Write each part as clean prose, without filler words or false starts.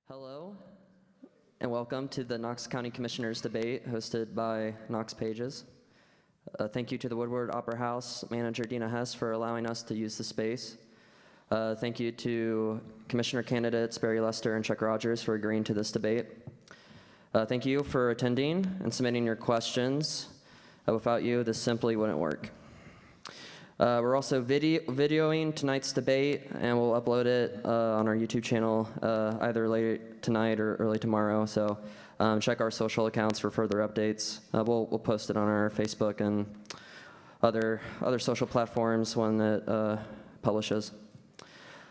Hello, and welcome to the Knox County Commissioners Debate hosted by Knox Pages. Thank you to the Woodward Opera House manager Dina Hess for allowing us to use the space. Thank you to Commissioner candidates Barry Lester and Chuck Rogers for agreeing to this debate. Thank you for attending and submitting your questions. Without you, this simply wouldn't work. We're also videoing tonight's debate, and we'll upload it on our YouTube channel either late tonight or early tomorrow. So check our social accounts for further updates. We'll post it on our Facebook and other social platforms when it publishes.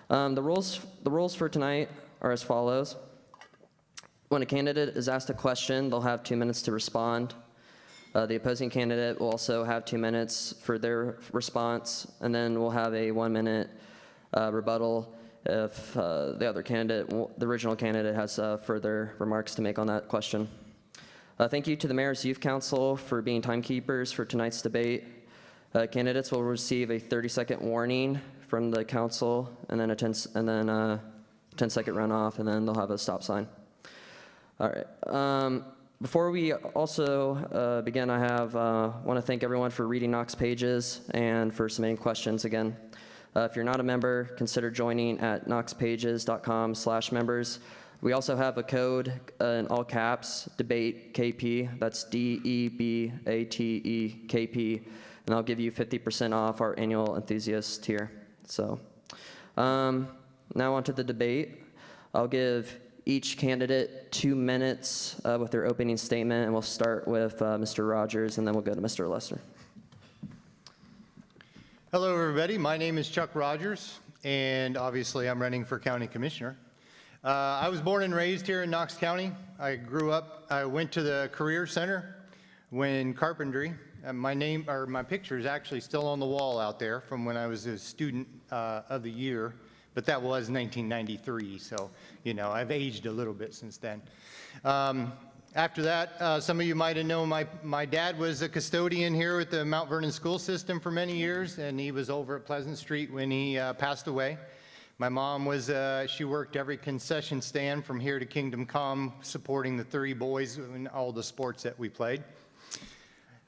The rules for tonight are as follows. When a candidate is asked a question, they'll have 2 minutes to respond. The opposing candidate will also have 2 minutes for their response, and then we'll have a 1-minute rebuttal if the other candidate, the original candidate, has further remarks to make on that question. Thank you to the Mayor's Youth Council for being timekeepers for tonight's debate. Candidates will receive a 30-second warning from the council, and then a 10-second runoff, and then they'll have a stop sign. All right. Before we also begin, I want to thank everyone for reading Knox Pages and for submitting questions again. If you're not a member, consider joining at knoxpages.com/members. We also have a code in all caps, debate KP, that's DEBATE KP, and I'll give you 50% off our annual enthusiast tier. So now on to the debate. I'll give each candidate 2 minutes with their opening statement, and we'll start with Mr. Rogers, and then we'll go to Mr. Lester. Hello, everybody. My name is Chuck Rogers, and obviously I'm running for County Commissioner. I was born and raised here in Knox County. I went to the Career Center when carpentry. My picture is actually still on the wall out there from when I was a student of the year. But that was 1993, so, you know, I've aged a little bit since then. After that, some of you might have known my dad was a custodian here at the Mount Vernon school system for many years, and he was over at Pleasant Street when he passed away. My mom she worked every concession stand from here to Kingdom Come, supporting the 30 boys in all the sports that we played.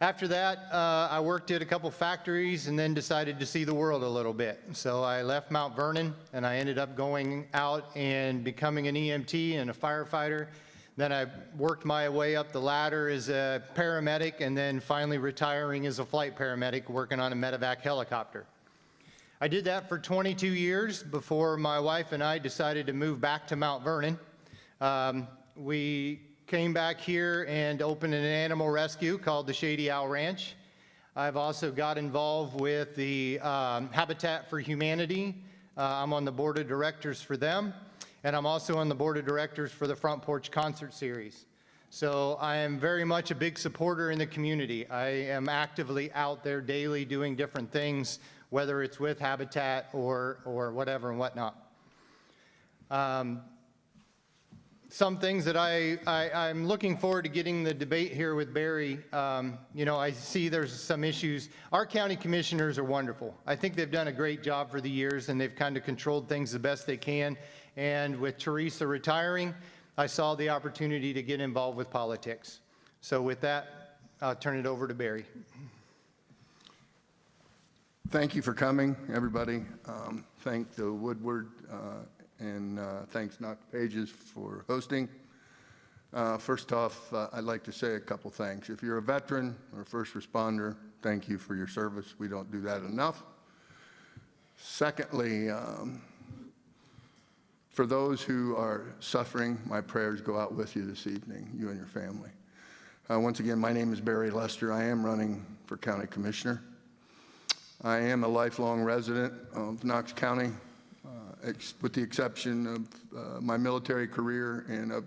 After that, I worked at a couple factories and then decided to see the world a little bit. So I left Mount Vernon, and I ended up going out and becoming an EMT and a firefighter. Then I worked my way up the ladder as a paramedic, and then finally retiring as a flight paramedic working on a medevac helicopter. I did that for 22 years before my wife and I decided to move back to Mount Vernon. We came back here and opened an animal rescue called the Shady Owl Ranch. I've also got involved with the Habitat for Humanity. I'm on the board of directors for them, and I'm also on the board of directors for the Front Porch Concert Series. So I am very much a big supporter in the community. I am actively out there daily doing different things, whether it's with Habitat or whatever and whatnot. Some things that I'm looking forward to getting the debate here with Barry. You know, I see there's some issues. Our county commissioners are wonderful. I think they've done a great job for the years, and they've kind of controlled things the best they can. And with Teresa retiring, I saw the opportunity to get involved with politics. So with that, I'll turn it over to Barry. Thank you for coming, everybody. Thank the Woodward and thanks Knox Pages for hosting. First off, I'd like to say a couple things. If you're a veteran or first responder, thank you for your service. We don't do that enough. Secondly, for those who are suffering, my prayers go out with you this evening, you and your family. Once again, my name is Barry Lester. I am running for County Commissioner. I am a lifelong resident of Knox County, with the exception of my military career and a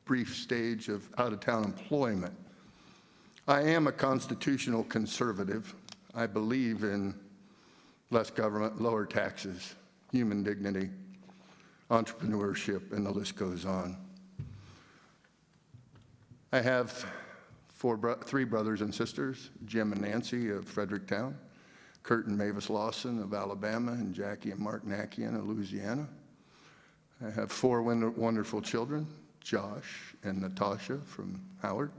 brief stage of out-of-town employment. I am a constitutional conservative. I believe in less government, lower taxes, human dignity, entrepreneurship, and the list goes on. I have three brothers and sisters, Jim and Nancy of Fredericktown, Kurt and Mavis Lawson of Alabama, and Jackie and Mark Nakian of Louisiana. I have 4 wonderful children, Josh and Natasha from Howard,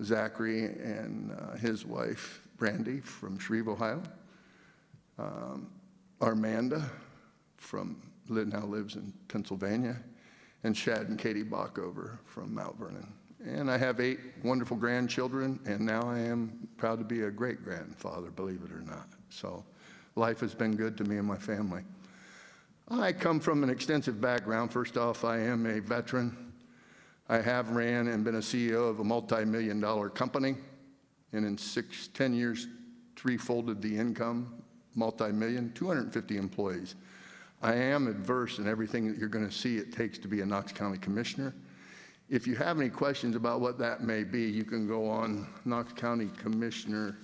Zachary and his wife, Brandy, from Shreve, Ohio, Armanda now lives in Pennsylvania, and Shad and Katie Bockover from Mount Vernon. And I have 8 wonderful grandchildren, and now I am proud to be a great-grandfather, believe it or not. So life has been good to me and my family. I come from an extensive background. First off, I am a veteran. I have ran and been a CEO of a multi-million-dollar company, and in 10 years, 3-folded the income, multi-million, 250 employees. I am adverse in everything that you're going to see it takes to be a Knox County Commissioner. If you have any questions about what that may be, you can go on Knox County Commissioner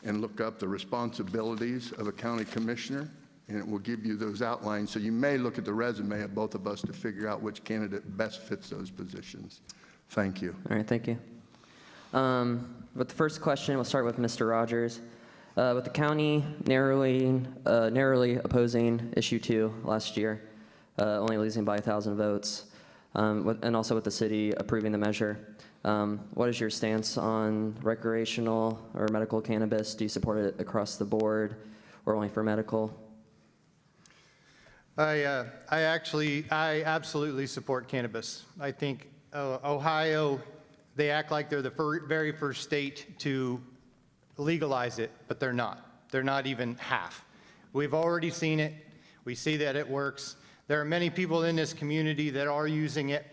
and look up the responsibilities of a county commissioner, and it will give you those outlines. So you may look at the resume of both of us to figure out which candidate best fits those positions. Thank you. All right, thank you. With the first question, we'll start with Mr. Rogers. With the county narrowly opposing issue 2 last year, only losing by 1,000 votes, and also with the city approving the measure, what is your stance on recreational or medical cannabis? Do you support it across the board or only for medical? I absolutely support cannabis. I think Ohio, they act like they're the very first state to legalize it, but they're not. They're not even half. We've already seen it. We see that it works. There are many people in this community that are using it.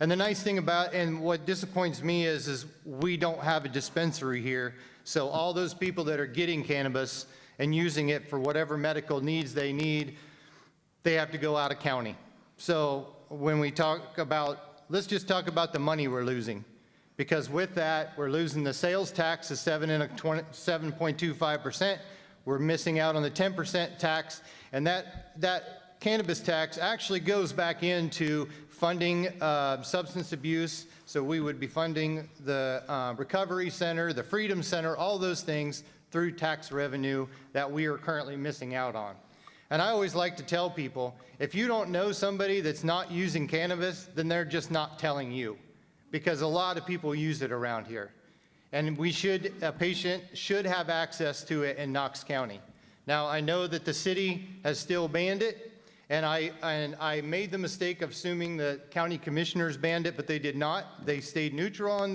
And the nice thing about, and what disappoints me is we don't have a dispensary here. So all those people that are getting cannabis and using it for whatever medical needs they need, they have to go out of county. So when we talk about, let's just talk about the money we're losing. Because with that, we're losing the sales tax of 7.25%. We're missing out on the 10% tax. And that cannabis tax actually goes back into funding substance abuse. So we would be funding the Recovery Center, the Freedom Center, all those things through tax revenue that we are currently missing out on. And I always like to tell people, if you don't know somebody that's not using cannabis, then they're just not telling you. Because a lot of people use it around here. And a patient should have access to it in Knox County. Now, I know that the city has still banned it, and I made the mistake of assuming the county commissioners banned it, but they did not. They stayed neutral on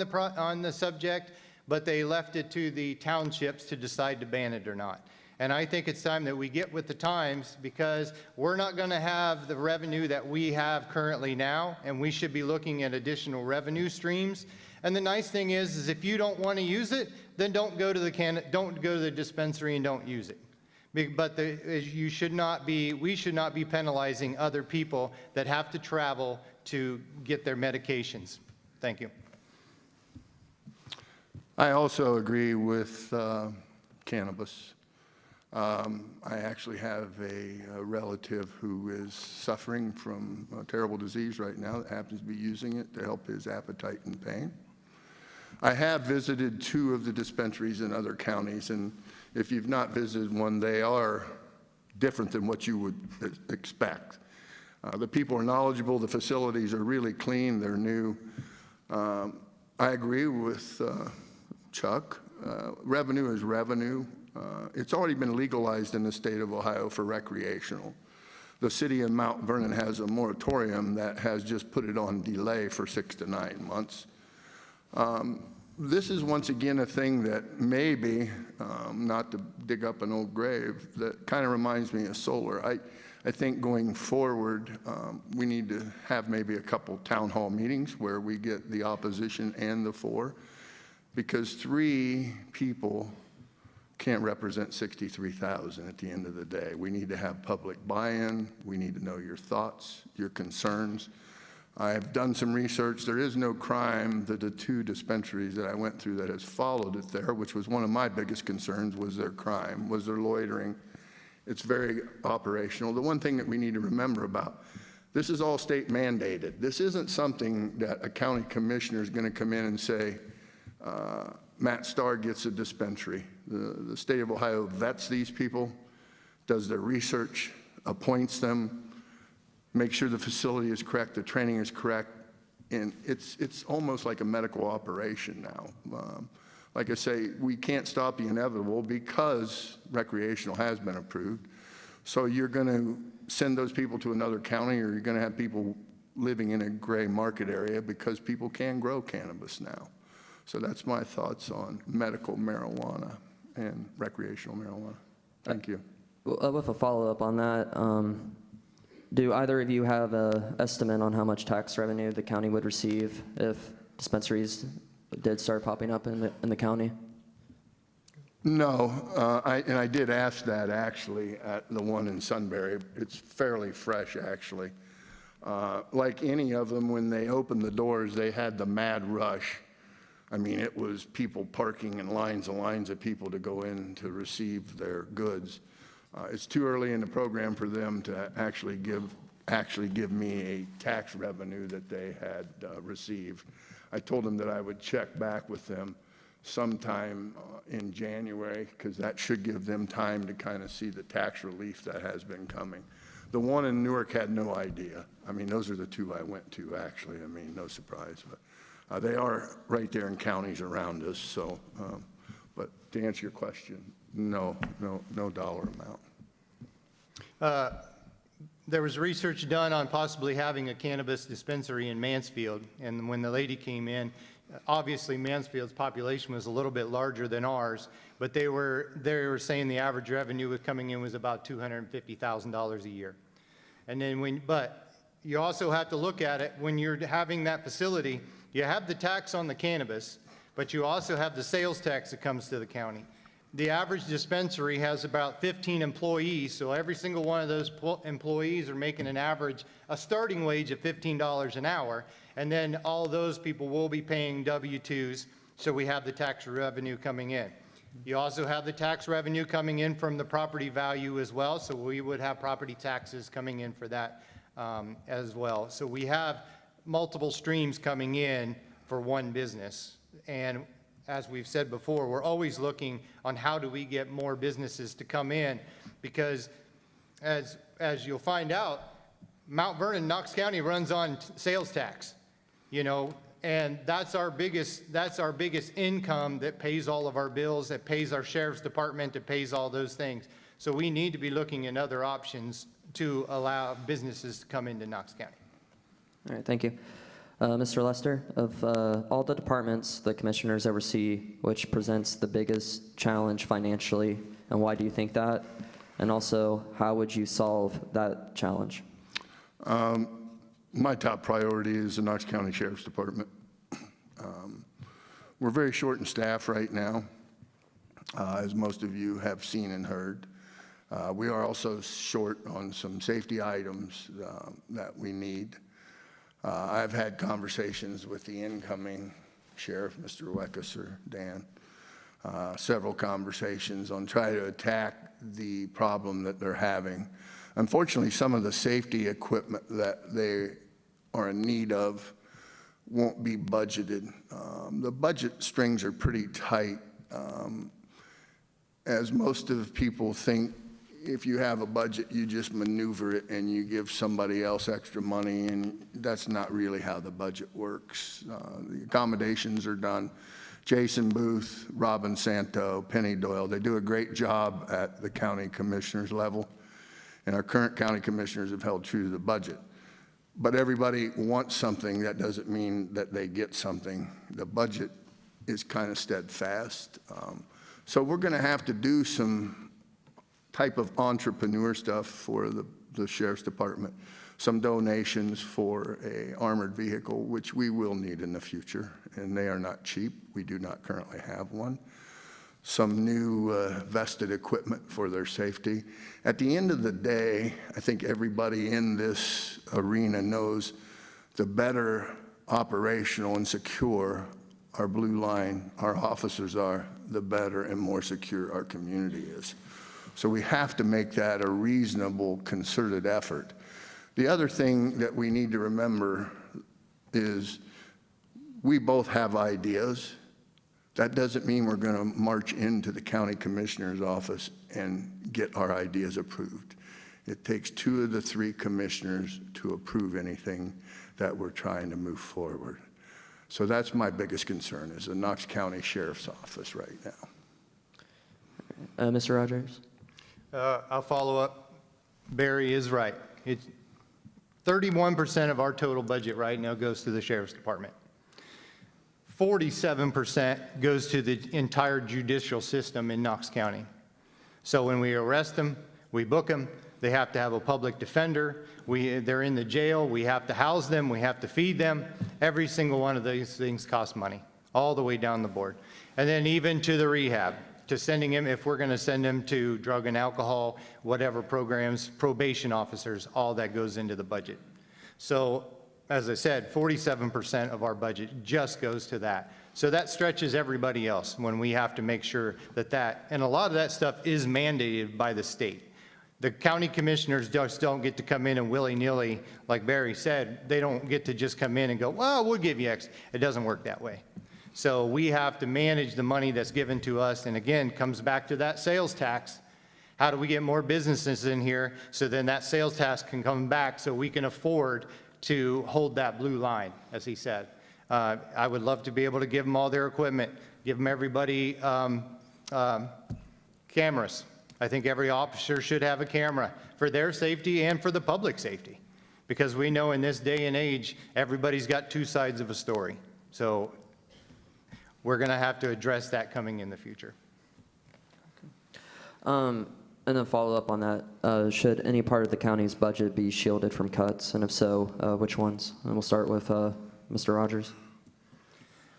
the subject, but they left it to the townships to decide to ban it or not. And I think it's time that we get with the times, because we're not going to have the revenue that we have currently now, and we should be looking at additional revenue streams. And the nice thing is if you don't want to use it, then don't go to the dispensary and don't use it. But we should not be penalizing other people that have to travel to get their medications. Thank you. I also agree with cannabis. I actually have a relative who is suffering from a terrible disease right now that happens to be using it to help his appetite and pain. I have visited 2 of the dispensaries in other counties, and if you've not visited one, they are different than what you would expect. The people are knowledgeable, the facilities are really clean, they're new. I agree with Chuck. Revenue is revenue. It's already been legalized in the state of Ohio for recreational. The city of Mount Vernon has a moratorium that has just put it on delay for 6 to 9 months. This is once again a thing that maybe, not to dig up an old grave, that kind of reminds me of solar. I think going forward, we need to have maybe a couple town hall meetings where we get the opposition and the for, because 3 people can't represent 63,000 at the end of the day. We need to have public buy-in. We need to know your thoughts, your concerns. I have done some research. There is no crime that the 2 dispensaries that I went through that has followed it there, which was one of my biggest concerns, was their crime, was their loitering. It's very operational. The one thing that we need to remember about, this is all state mandated. This isn't something that a county commissioner is going to come in and say, Matt Starr gets a dispensary. The state of Ohio vets these people, does their research, appoints them. make sure the facility is correct, the training is correct, and it's almost like a medical operation now. Like I say, we can't stop the inevitable because recreational has been approved. So you're going to send those people to another county, or you're going to have people living in a gray market area because people can grow cannabis now. So that's my thoughts on medical marijuana and recreational marijuana. Thank you. With a follow-up on that, do either of you have an estimate on how much tax revenue the county would receive if dispensaries did start popping up in the county? No, and I did ask that actually at the one in Sunbury. It's fairly fresh actually. Like any of them, when they opened the doors, they had the mad rush. I mean, it was people parking in lines and lines of people to go in to receive their goods. It's too early in the program for them to actually give me a tax revenue that they had received. I told them that I would check back with them sometime in January, because that should give them time to kind of see the tax relief that has been coming. The one in Newark had no idea. I mean, those are the two I went to, actually. I mean, no surprise. But they are right there in counties around us. So, but to answer your question, no dollar amount. There was research done on possibly having a cannabis dispensary in Mansfield, and when the lady came in, obviously Mansfield's population was a little bit larger than ours, but they were saying the average revenue coming in was about $250,000 a year. And then but you also have to look at it when you're having that facility. You have the tax on the cannabis, but you also have the sales tax that comes to the county. The average dispensary has about 15 employees, so every single one of those employees are making a starting wage of $15 an hour, and then all those people will be paying W-2s, so we have the tax revenue coming in. You also have the tax revenue coming in from the property value as well, so we would have property taxes coming in for that as well. So we have multiple streams coming in for one business, and as we've said before, we're always looking on how do we get more businesses to come in, because as you'll find out, Mount Vernon, Knox County runs on sales tax, you know, and that's our biggest income that pays all of our bills, that pays our Sheriff's Department, that pays all those things. So we need to be looking at other options to allow businesses to come into Knox County. All right, thank you. Mr. Lester, of all the departments the commissioners oversee, which presents the biggest challenge financially, and why do you think that? And also, how would you solve that challenge? My top priority is the Knox County Sheriff's Department. We're very short in staff right now, as most of you have seen and heard. We are also short on some safety items that we need. I've had conversations with the incoming sheriff, Mr. Weckes or Dan, several conversations on trying to attack the problem that they're having. Unfortunately, some of the safety equipment that they are in need of won't be budgeted. The budget strings are pretty tight. As most of people think, if you have a budget, you just maneuver it and you give somebody else extra money, and that's not really how the budget works. The accommodations are done. Jason Booth, Robin Santo, Penny Doyle, they do a great job at the county commissioners level, and our current county commissioners have held true to the budget. But everybody wants something. That doesn't mean that they get something. The budget is kind of steadfast. So we're going to have to do some type of entrepreneur stuff for the Sheriff's Department, some donations for a armored vehicle, which we will need in the future, and they are not cheap. We do not currently have one. Some new vested equipment for their safety. At the end of the day, I think everybody in this arena knows the better operational and secure our blue line, our officers are, the better and more secure our community is. So we have to make that a reasonable, concerted effort. The other thing that we need to remember is we both have ideas. That doesn't mean we're going to march into the county commissioner's office and get our ideas approved. It takes 2 of the 3 commissioners to approve anything that we're trying to move forward. So that's my biggest concern, is the Knox County Sheriff's Office right now. Mr. Rogers? I'll follow up. Barry is right. It's 31% of our total budget right now goes to the Sheriff's Department. 47% goes to the entire judicial system in Knox County. So when we arrest them, we book them, they have to have a public defender, they're in the jail, we have to house them, we have to feed them. Every single one of these things costs money, all the way down the board. And then even to the rehab, to sending him, if we're gonna send him to drug and alcohol, whatever programs, probation officers, all that goes into the budget. So, as I said, 47% of our budget just goes to that. So that stretches everybody else when we have to make sure that and a lot of that stuff is mandated by the state. The county commissioners just don't get to come in and willy-nilly, like Barry said, they don't get to just come in and go, well, we'll give you X. It doesn't work that way. So we have to manage the money that's given to us, and again, comes back to that sales tax. How do we get more businesses in here so then that sales tax can come back so we can afford to hold that blue line, as he said. I would love to be able to give them all their equipment, give them everybody cameras. I think every officer should have a camera for their safety and for the public safety, because we know in this day and age, everybody's got 2 sides of a story. So we're going to have to address that coming in the future. And then follow up on that, should any part of the county's budget be shielded from cuts? And if so, which ones? And we'll start with Mr. Rogers.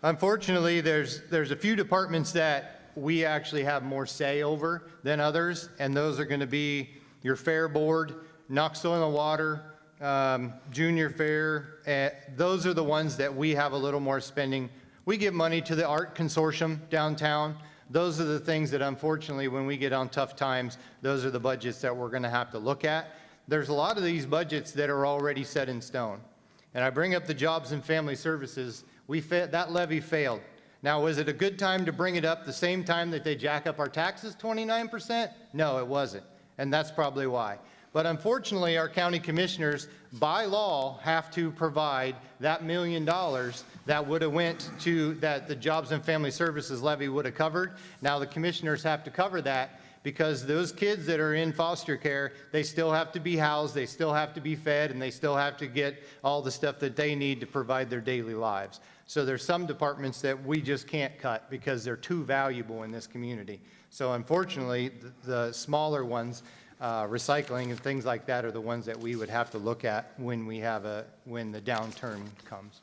Unfortunately, there's a few departments that we actually have more say over than others, and those are going to be your fair board, Knox Soil and Water, junior fair. Those are the ones that we have a little more spending. We give money to the art consortium downtown. Those are the things that, unfortunately, when we get on tough times, those are the budgets that we're going to have to look at. There's a lot of these budgets that are already set in stone. And I bring up the Jobs and Family Services. That levy failed. Now, was it a good time to bring it up the same time that they jack up our taxes 29%? No, it wasn't. And that's probably why. But unfortunately, our county commissioners, by law, have to provide that $1 million that would have went to, that the Jobs and Family Services levy would have covered. Now the commissioners have to cover that because those kids that are in foster care, they still have to be housed, they still have to be fed, and they still have to get all the stuff that they need to provide their daily lives. So there's some departments that we just can't cut because they're too valuable in this community. So unfortunately, the smaller ones, recycling and things like that, are the ones that we would have to look at when when the downturn comes.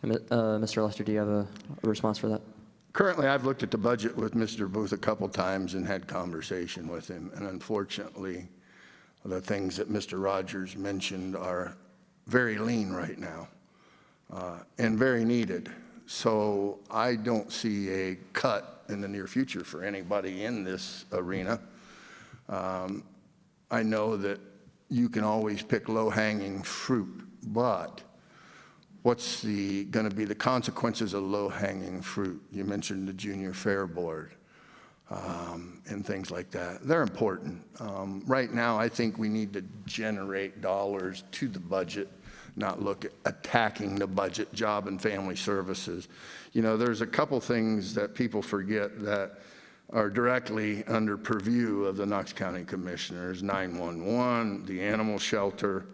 Mr. Lester, do you have a response for that? Currently, I've looked at the budget with Mr. Booth a couple times and had conversation with him, and unfortunately, the things that Mr. Rogers mentioned are very lean right now and very needed. So I don't see a cut in the near future for anybody in this arena. I know that you can always pick low-hanging fruit, but what's going to be the consequences of low-hanging fruit? You mentioned the Junior Fair Board and things like that. They're important. Right now, I think we need to generate dollars to the budget, not look at attacking the budget. Job and Family Services. You know, there's a couple things that people forget that are directly under purview of the Knox County Commissioners: 911, the animal shelter,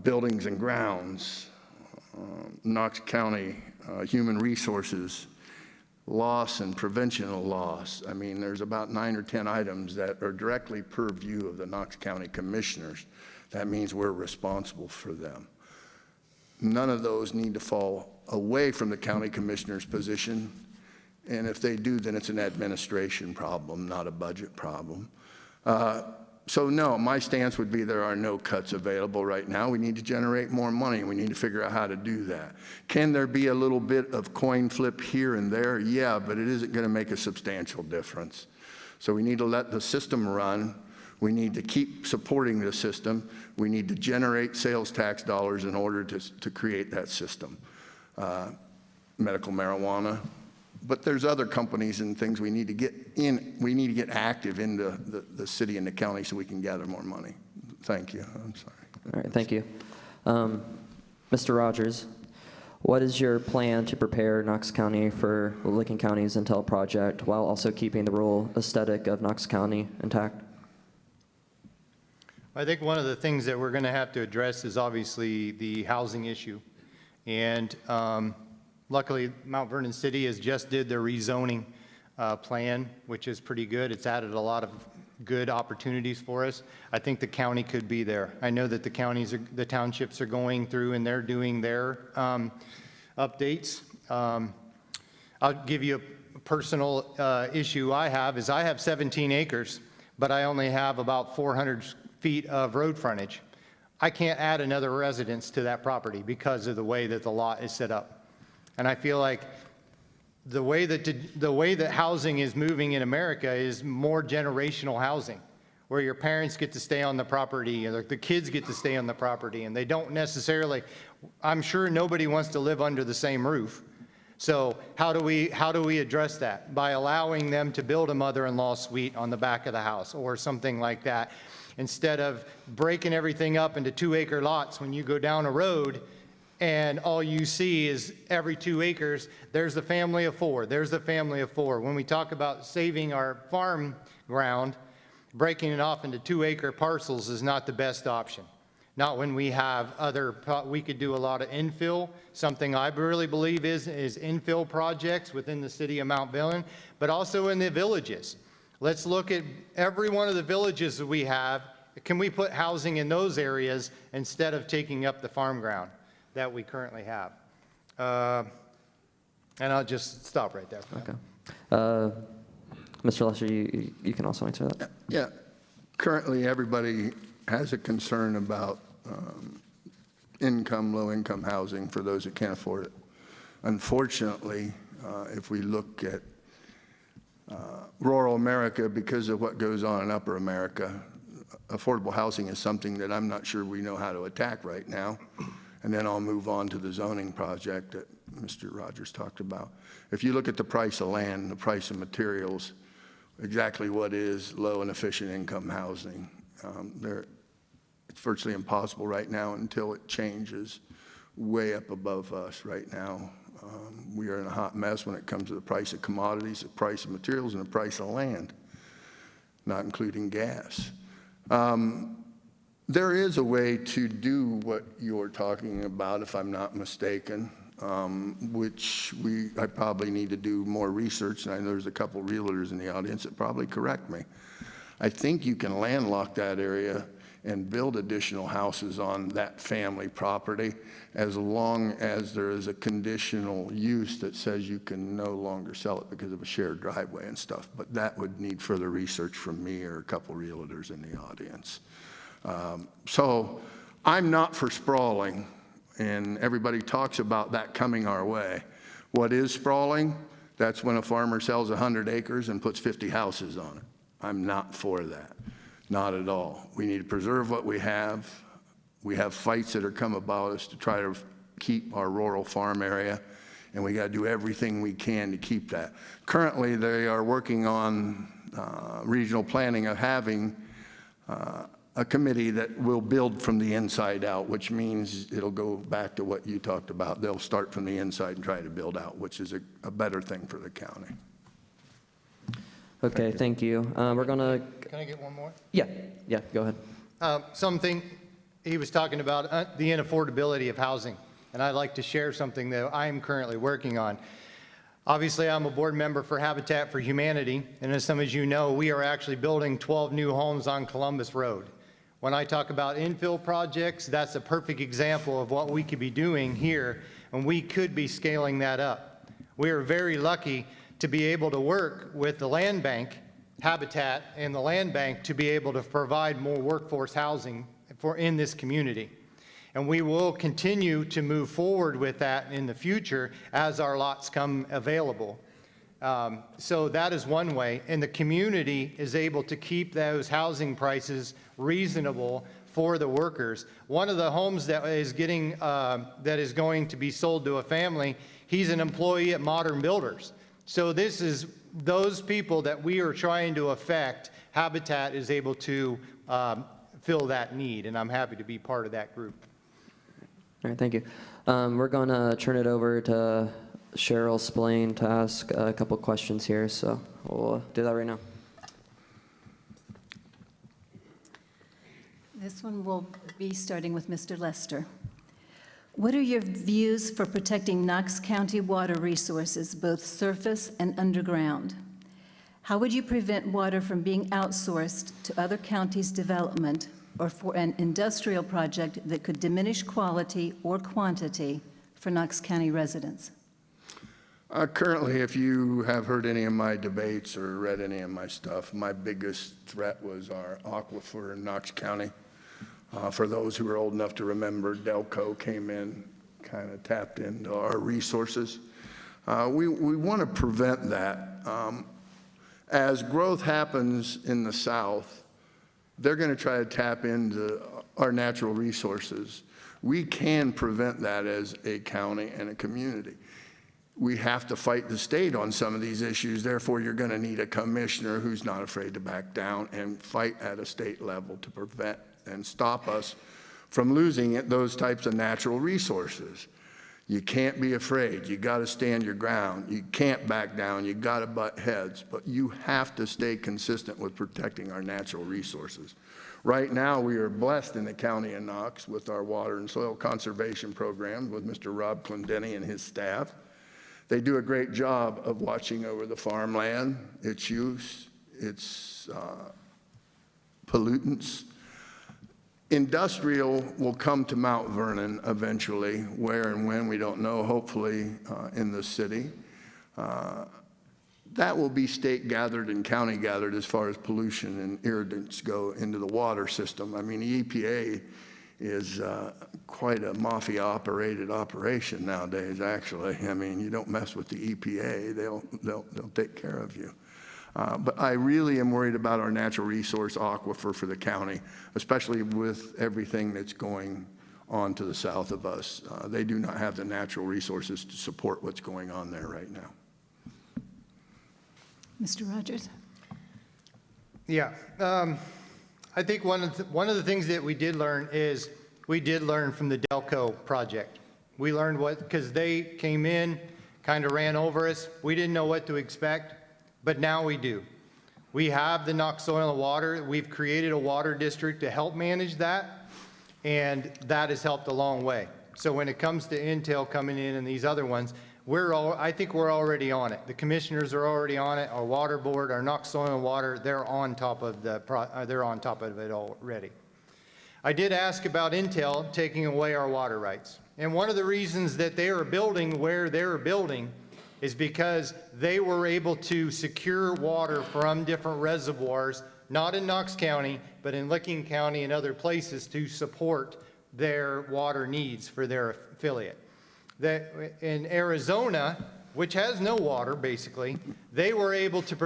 buildings and grounds, Knox County Human Resources, loss and prevention of loss. I mean, there's about 9 or 10 items that are directly purview of the Knox County Commissioners. That means we're responsible for them. None of those need to fall away from the county commissioner's position. And if they do, then it's an administration problem, not a budget problem. So no, my stance would be there are no cuts available right now. We need to generate more money. We need to figure out how to do that. Can there be a little bit of coin flip here and there? Yeah, but it isn't going to make a substantial difference. So we need to let the system run. We need to keep supporting the system. We need to generate sales tax dollars in order to create that system. Medical marijuana, But there's other companies and things we need to get in. We need to get active in the city and the county so we can gather more money. Thank you. I'm sorry. All right, thank you. Mr. Rogers, what is your plan to prepare Knox County for Licking County's Intel project while also keeping the rural aesthetic of Knox County intact? I think one of the things that we're going to have to address is obviously the housing issue. And luckily, Mount Vernon City has just did their rezoning plan, which is pretty good. It's added a lot of good opportunities for us. I think the county could be there. I know that the townships are going through and they're doing their updates. I'll give you a personal issue I have is I have 17 acres, but I only have about 400 feet of road frontage. I can't add another residence to that property because of the way that the lot is set up. And I feel like the way that housing is moving in America is more generational housing, where your parents get to stay on the property, or the kids get to stay on the property, and they don't necessarily, I'm sure nobody wants to live under the same roof. So how do we address that? By allowing them to build a mother-in-law suite on the back of the house or something like that, instead of breaking everything up into 2-acre lots when you go down a road and all you see is every 2 acres, there's the family of 4, there's the family of 4. When we talk about saving our farm ground, breaking it off into 2-acre parcels is not the best option. Not when we have we could do a lot of infill. Something I really believe is infill projects within the city of Mount Vernon, but also in the villages. Let's look at every one of the villages that we have. Can we put housing in those areas instead of taking up the farm ground that we currently have? And I'll just stop right there. Okay. Mr. Lester, you can also answer that. Yeah. Currently, everybody has a concern about low-income housing for those that can't afford it. Unfortunately, if we look at rural America, because of what goes on in upper America, affordable housing is something that I'm not sure we know how to attack right now. And then I'll move on to the zoning project that Mr. Rogers talked about. If you look at the price of land, the price of materials, exactly what is low and efficient income housing, it's virtually impossible right now until it changes way up above us right now. We are in a hot mess when it comes to the price of commodities, the price of materials, and the price of land, not including gas. There is a way to do what you're talking about, if I'm not mistaken, which I probably need to do more research, and I know there's a couple realtors in the audience that probably correct me. I think you can landlock that area and build additional houses on that family property as long as there is a conditional use that says you can no longer sell it because of a shared driveway and stuff. But that would need further research from me or a couple realtors in the audience. So I'm not for sprawling, and everybody talks about that coming our way. What is sprawling? That's when a farmer sells 100 acres and puts 50 houses on it. I'm not for that. Not at all. We need to preserve what we have. We have fights that are come about us to try to keep our rural farm area, and we got to do everything we can to keep that. Currently, they are working on regional planning of having a committee that will build from the inside out, which means it'll go back to what you talked about. They'll start from the inside and try to build out, which is a better thing for the county. Okay, thank you. We're gonna. Can I get one more? Yeah, go ahead. Something he was talking about, the inaffordability of housing, and I'd like to share something that I'm currently working on. Obviously, I'm a board member for Habitat for Humanity, and as some of you know, we are actually building 12 new homes on Columbus Road. When I talk about infill projects, that's a perfect example of what we could be doing here, and we could be scaling that up. We are very lucky to be able to work with the land bank, Habitat, and the land bank to be able to provide more workforce housing in this community. And we will continue to move forward with that in the future as our lots come available. So that is one way, and the community is able to keep those housing prices reasonable for the workers. One of the homes that is going to be sold to a family, he's an employee at Modern Builders. So this is those people that we are trying to affect. Habitat is able to fill that need, and I'm happy to be part of that group. All right, thank you. We're going to turn it over to Cheryl Splain to ask a couple questions here, so we'll do that right now. This one will be starting with Mr. Lester. What are your views for protecting Knox County water resources, both surface and underground? How would you prevent water from being outsourced to other counties' development or for an industrial project that could diminish quality or quantity for Knox County residents? Currently, if you have heard any of my debates or read any of my stuff, my biggest threat was our aquifer in Knox County. For those who are old enough to remember, Delco came in, kind of tapped into our resources. We want to prevent that. As growth happens in the South, they're going to try to tap into our natural resources. We can prevent that as a county and a community. We have to fight the state on some of these issues. Therefore, you're going to need a commissioner who's not afraid to back down and fight at a state level to prevent and stop us from losing those types of natural resources. You can't be afraid. You got to stand your ground. You can't back down. You got to butt heads, but you have to stay consistent with protecting our natural resources. Right now, we are blessed in the county of Knox with our water and soil conservation program with Mr. Rob Clendenny and his staff. They do a great job of watching over the farmland, its use, its pollutants. Industrial will come to Mount Vernon eventually, where and when we don't know, hopefully in the city. That will be state gathered and county gathered as far as pollution and irritants go into the water system. I mean, the EPA is quite a mafia operated operation nowadays, actually. I mean, you don't mess with the EPA, they'll take care of you. But I really am worried about our natural resource aquifer for the county, especially with everything that's going on to the south of us. They do not have the natural resources to support what's going on there right now. Mr. Rogers? Yeah, I think one of the things that we did learn is we did learn from the Delco project. We learned because they came in, kind of ran over us. We didn't know what to expect. But now we do. We have the Knox Soil and Water. We've created a water district to help manage that, and that has helped a long way. So when it comes to Intel coming in and these other ones, I think we're already on it. The commissioners are already on it. Our water board, our Knox Soil and Water, they're on top of it already. I did ask about Intel taking away our water rights, and one of the reasons that they are building where they're building is because they were able to secure water from different reservoirs, not in Knox County, but in Licking County and other places to support their water needs for their affiliate. In Arizona, which has no water basically, they were able to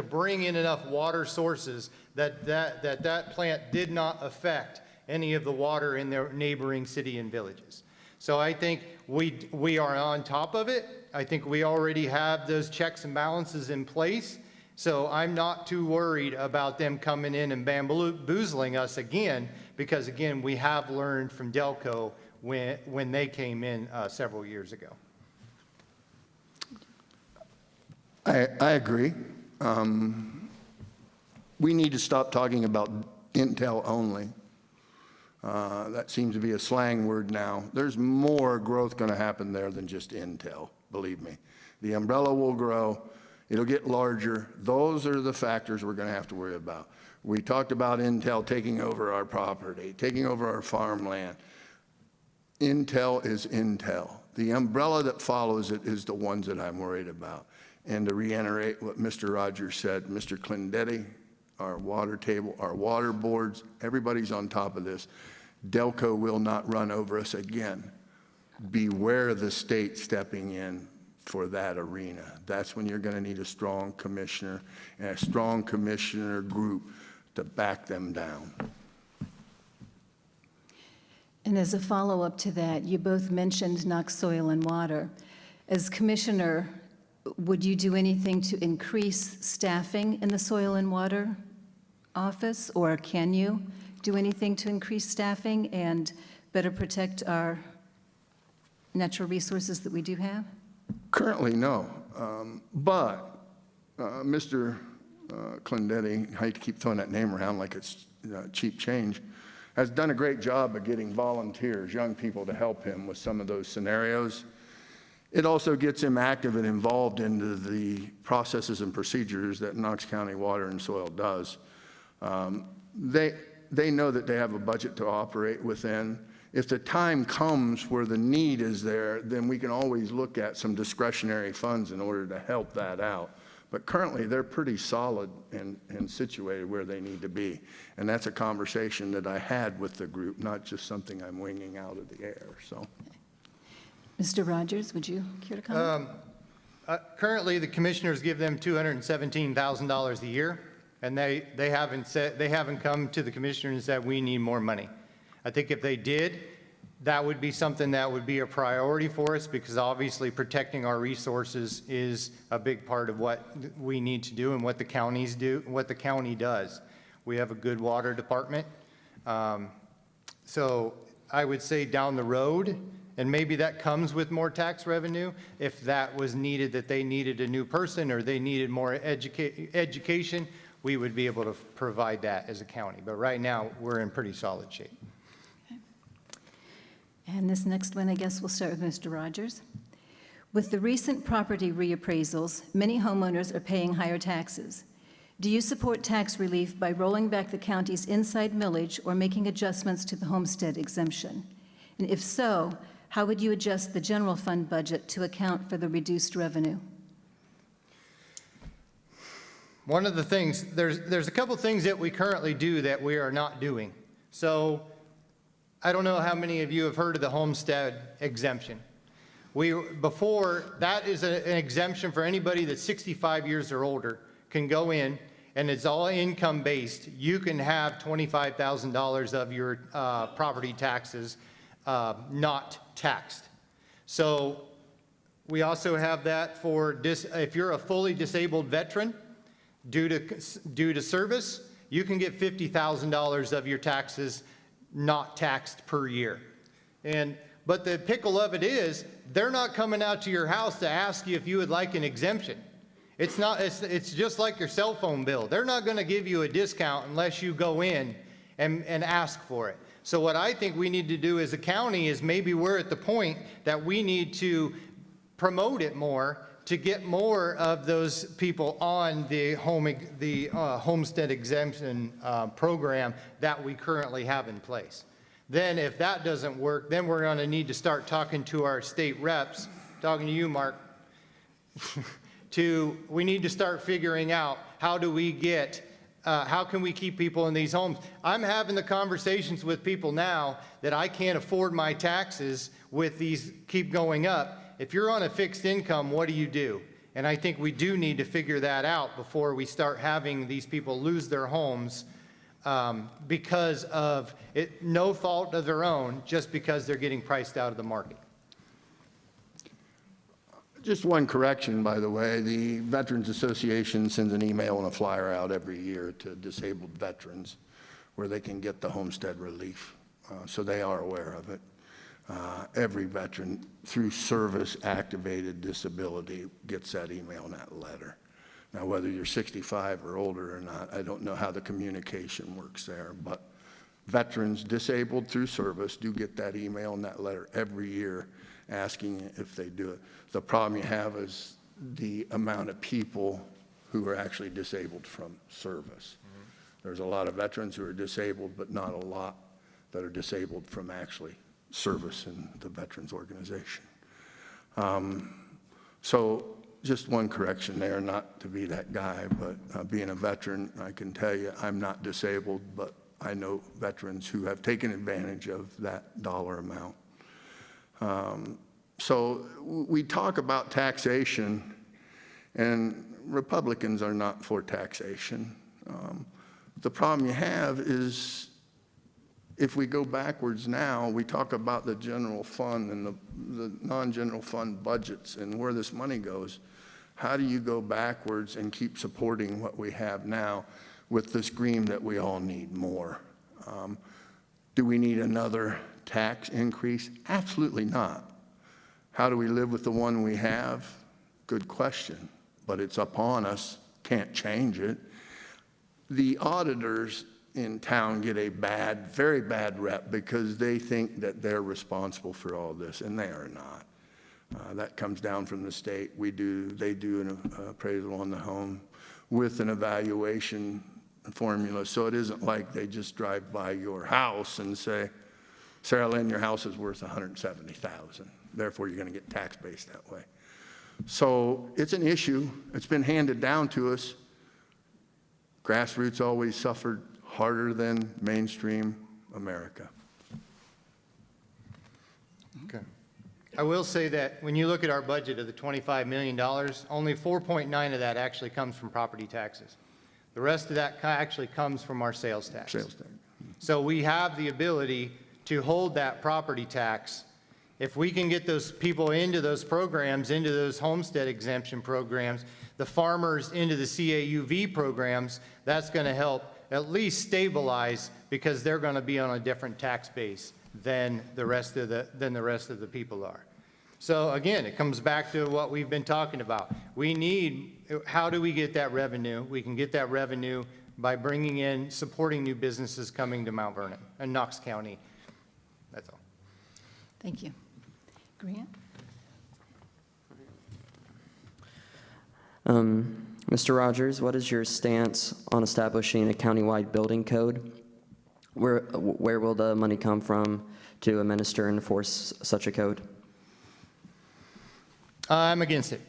bring in enough water sources that plant did not affect any of the water in their neighboring city and villages. So I think we are on top of it. I think we already have those checks and balances in place. So I'm not too worried about them coming in and bamboozling us again, because again, we have learned from Delco when they came in several years ago. I agree. We need to stop talking about Intel only. That seems to be a slang word now. There's more growth going to happen there than just Intel, believe me. The umbrella will grow. It'll get larger. Those are the factors we're going to have to worry about. We talked about Intel taking over our property, taking over our farmland. Intel is Intel. The umbrella that follows it is the ones that I'm worried about. And to reiterate what Mr. Rogers said, Mr. Clendenny, our water table, our water boards, everybody's on top of this. Delco will not run over us again. Beware the state stepping in for that arena. That's when you're going to need a strong commissioner and a strong commissioner group to back them down. And as a follow-up to that, you both mentioned Knox Soil and Water. As commissioner, would you do anything to increase staffing in the Soil and Water Office? Or can you do anything to increase staffing and better protect our natural resources that we do have? Currently, no. But Mr. Clendetti, I hate to keep throwing that name around like it's cheap change, has done a great job of getting volunteers, young people, to help him with some of those scenarios. It also gets him active and involved into the processes and procedures that Knox County Water and Soil does. They know that they have a budget to operate within. If the time comes where the need is there, then we can always look at some discretionary funds in order to help that out. But currently, they're pretty solid and situated where they need to be. And that's a conversation that I had with the group, not just something I'm winging out of the air. So, Mr. Rogers, would you care to comment? Currently, the commissioners give them $217,000 a year, and they haven't come to the commissioners and said, we need more money. I think if they did, that would be something that would be a priority for us, because obviously protecting our resources is a big part of what we need to do and what the counties do, what the county does. We have a good water department. So I would say down the road, and maybe that comes with more tax revenue, if that was needed, that they needed a new person or they needed more education, we would be able to provide that as a county. But right now, we're in pretty solid shape. And this next one, I guess we'll start with Mr. Rogers. With the recent property reappraisals, many homeowners are paying higher taxes. Do you support tax relief by rolling back the county's inside millage or making adjustments to the homestead exemption? And if so, how would you adjust the general fund budget to account for the reduced revenue? One of the things, there's a couple things that we currently do that we are not doing. So I don't know how many of you have heard of the homestead exemption. Before, that is an exemption for anybody that's 65 years or older can go in, and it's all income based. You can have $25,000 of your property taxes not taxed. So we also have that for if you're a fully disabled veteran due to service, you can get $50,000 of your taxes not taxed per year. But the pickle of it is, they're not coming out to your house to ask you if you would like an exemption. It's just like your cell phone bill. They're not going to give you a discount unless you go in and ask for it. So what I think we need to do as a county is maybe we're at the point that we need to promote it more to get more of those people on the homestead exemption program that we currently have in place. Then if that doesn't work, then we're going to need to start talking to our state reps, talking to you, Mark, we need to start figuring out how do we get, how can we keep people in these homes? I'm having the conversations with people now that I can't afford my taxes with these keep going up. If you're on a fixed income, what do you do? And I think we do need to figure that out before we start having these people lose their homes because of no fault of their own, just because they're getting priced out of the market. Just one correction, by the way. The Veterans Association sends an email and a flyer out every year to disabled veterans where they can get the homestead relief. So they are aware of it. Every veteran through service activated disability gets that email and that letter. Now, whether you're 65 or older or not, I don't know how the communication works there, but veterans disabled through service do get that email and that letter every year asking if they do it. The problem you have is the amount of people who are actually disabled from service. Mm-hmm. There's a lot of veterans who are disabled, but not a lot that are disabled from actually service in the veterans organization. So just one correction there, not to be that guy, but being a veteran, I can tell you I'm not disabled, but I know veterans who have taken advantage of that dollar amount. So we talk about taxation, and Republicans are not for taxation. The problem you have is if we go backwards now, we talk about the general fund and the non-general fund budgets and where this money goes. How do you go backwards and keep supporting what we have now with the scream that we all need more? Do we need another tax increase? Absolutely not. How do we live with the one we have? Good question, but it's upon us. Can't change it. The auditors in town get a bad, very bad rep because they think that they're responsible for all this, and they are not. That comes down from the state. They do an appraisal on the home with an evaluation formula. So it isn't like they just drive by your house and say, Sarah Lynn, your house is worth $170,000. Therefore, you're going to get tax based that way. So it's an issue. It's been handed down to us. Grassroots always suffered harder than mainstream America. Okay. I will say that when you look at our budget of the $25 million, only 4.9 of that actually comes from property taxes. The rest of that actually comes from our sales tax. Sales tax. So we have the ability to hold that property tax. If we can get those people into those programs, into those homestead exemption programs, the farmers into the CAUV programs, that's going to help at least stabilize, because they're going to be on a different tax base than the rest of the people are. So again, it comes back to what we've been talking about. How do we get that revenue? We can get that revenue by bringing in, supporting new businesses coming to Mount Vernon and Knox County. That's all. Thank you. Grant? Mr. Rogers, what is your stance on establishing a countywide building code? Where will the money come from to administer and enforce such a code? I'm against it.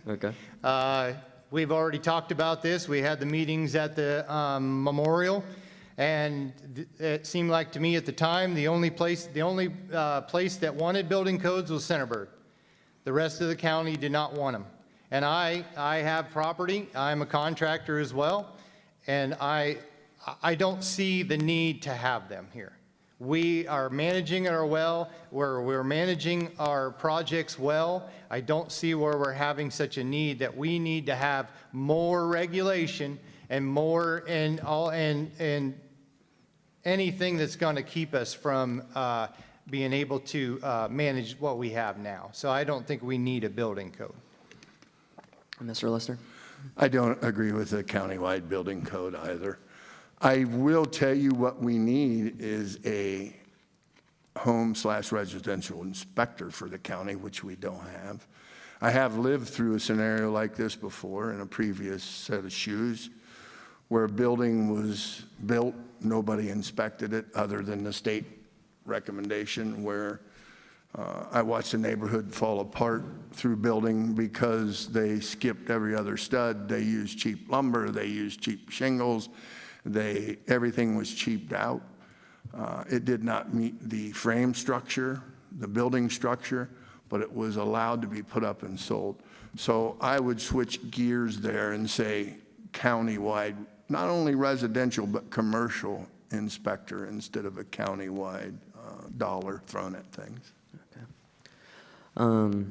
Okay. We've already talked about this. We had the meetings at the memorial, and it seemed like to me at the time the only place that wanted building codes was Centerburg. The rest of the county did not want them. And I have property. I'm a contractor as well, and I don't see the need to have them here. We are managing our well, we're managing our projects well. I don't see where we're having such a need that we need to have more regulation and more and anything that's going to keep us from being able to manage what we have now. So I don't think we need a building code. Mr. Lester? I don't agree with the countywide building code either. I will tell you what we need is a home/residential inspector for the county, which we don't have. I have lived through a scenario like this before in a previous set of shoes, where a building was built, nobody inspected it other than the state recommendation, where I watched the neighborhood fall apart through building because they skipped every other stud. They used cheap lumber, they used cheap shingles. Everything was cheaped out. It did not meet the frame structure, the building structure, but it was allowed to be put up and sold. So I would switch gears there and say countywide, not only residential, but commercial inspector instead of a countywide dollar thrown at things. Okay.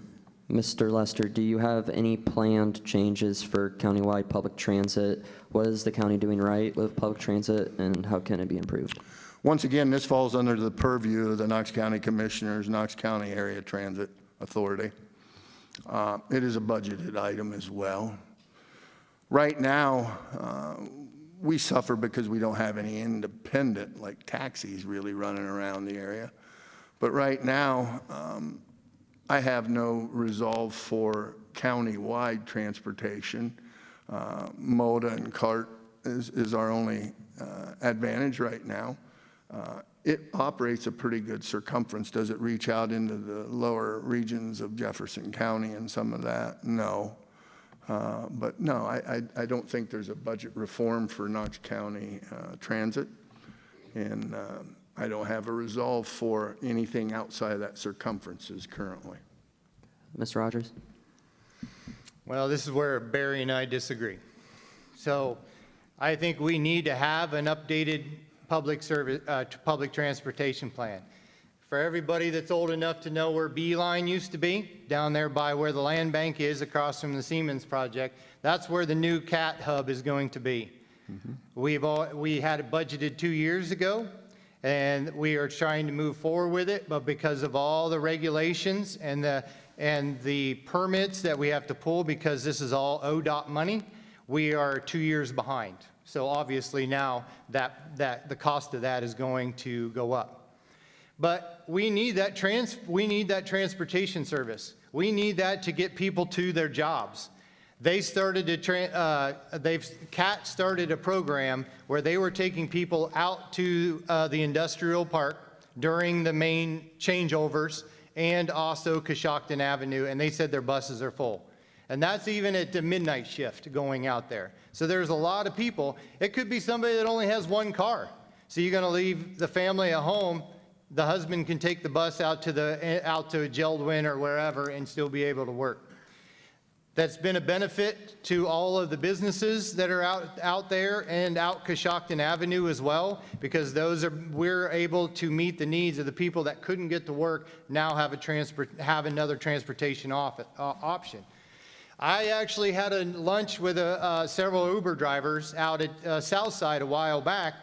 Mr. Lester, do you have any planned changes for countywide public transit? What is the county doing right with public transit, and how can it be improved? Once again, this falls under the purview of the Knox County Commissioners, Knox County Area Transit Authority. It is a budgeted item as well. Right now, we suffer because we don't have any independent, like taxis, really running around the area. But right now, I have no resolve for county-wide transportation. MODA and CART is our only advantage right now. It operates a pretty good circumference. Does it reach out into the lower regions of Jefferson County and some of that? No. But no, I don't think there's a budget reform for Knox County transit. And I don't have a resolve for anything outside of that circumferences currently. Mr. Rogers? Well, this is where Barry and I disagree. So I think we need to have an updated public transportation plan. For everybody that's old enough to know where Beeline used to be, down there by where the land bank is across from the Siemens project, that's where the new CAT hub is going to be. We had it budgeted 2 years ago, and we are trying to move forward with it, but because of all the regulations and the permits that we have to pull, because this is all ODOT money, we are 2 years behind. So obviously now that the cost of that is going to go up. But we need that transportation service. We need that to get people to their jobs. They started CAT started a program where they were taking people out to the industrial park during the main changeovers and also Coshocton Avenue, and they said their buses are full. And that's even at the midnight shift going out there. So there's a lot of people. It could be somebody that only has one car. So you're gonna leave the family at home. The husband can take the bus out to Geldwin or wherever and still be able to work. That's been a benefit to all of the businesses that are out there and out Coshocton Avenue as well, because we're able to meet the needs of the people that couldn't get to work, now have another transportation option. I actually had a lunch with several Uber drivers out at Southside a while back.